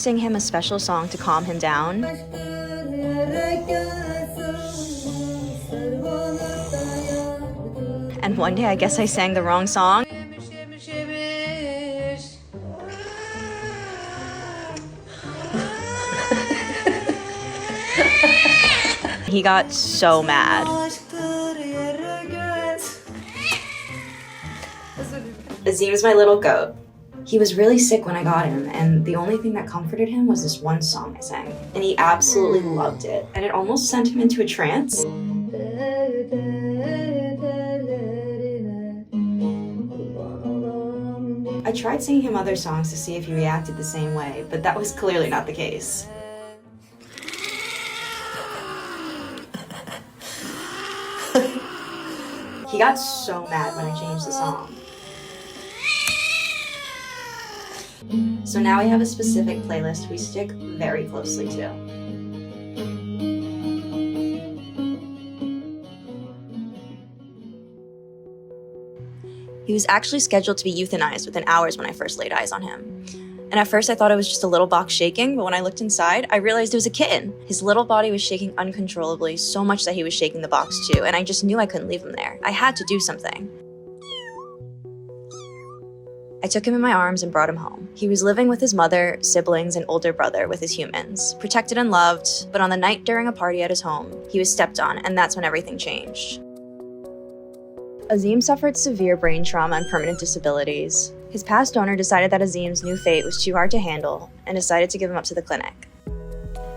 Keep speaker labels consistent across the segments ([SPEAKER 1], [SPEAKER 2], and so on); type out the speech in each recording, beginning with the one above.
[SPEAKER 1] sing him a special song to calm him down. And one day, I guess I sang the wrong song. He got so mad. Azim's my little goat. He was really sick when I got him, and the only thing that comforted him was this one song I sang. And he absolutely loved it, and it almost sent him into a trance. I tried singing him other songs to see if he reacted the same way, but that was clearly not the case. He got so mad when I changed the song. So now we have a specific playlist we stick very closely to. He was actually scheduled to be euthanized within hours when I first laid eyes on him. And at first I thought it was just a little box shaking, but when I looked inside, I realized it was a kitten. His little body was shaking uncontrollably, so much that he was shaking the box too, and I just knew I couldn't leave him there. I had to do something. I took him in my arms and brought him home. He was living with his mother, siblings, and older brother with his humans, protected and loved, but on the night during a party at his home, he was stepped on, and that's when everything changed. Azim suffered severe brain trauma and permanent disabilities. His past owner decided that Azim's new fate was too hard to handle and decided to give him up to the clinic.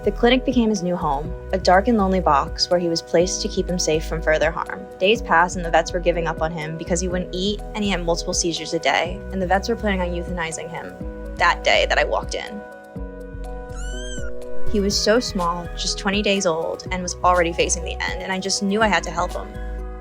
[SPEAKER 1] The clinic became his new home, a dark and lonely box where he was placed to keep him safe from further harm. Days passed and the vets were giving up on him because he wouldn't eat and he had multiple seizures a day, and the vets were planning on euthanizing him that day that I walked in. He was so small, just 20 days old, and was already facing the end, and I just knew I had to help him.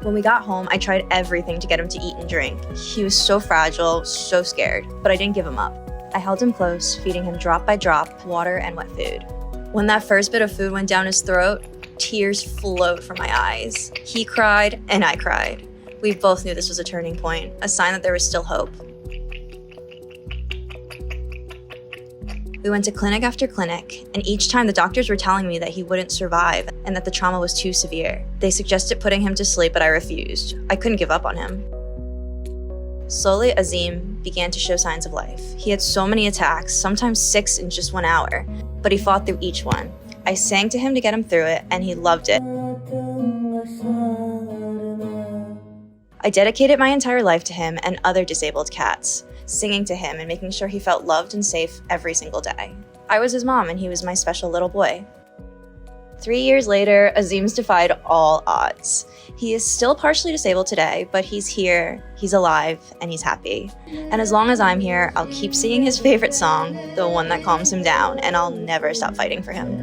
[SPEAKER 1] When we got home, I tried everything to get him to eat and drink. He was so fragile, so scared, but I didn't give him up. I held him close, feeding him drop by drop, water and wet food. When that first bit of food went down his throat, tears flowed from my eyes. He cried, and I cried. We both knew this was a turning point, a sign that there was still hope. We went to clinic after clinic, and each time the doctors were telling me that he wouldn't survive and that the trauma was too severe. They suggested putting him to sleep, but I refused. I couldn't give up on him. Slowly, Azim began to show signs of life. He had so many attacks, sometimes 6 in just 1 hour, but he fought through each one. I sang to him to get him through it, and he loved it. I dedicated my entire life to him and other disabled cats, singing to him and making sure he felt loved and safe every single day. I was his mom and he was my special little boy. 3 years later, Azim's defied all odds. He is still partially disabled today, but he's here, he's alive, and he's happy. And as long as I'm here, I'll keep singing his favorite song, the one that calms him down, and I'll never stop fighting for him.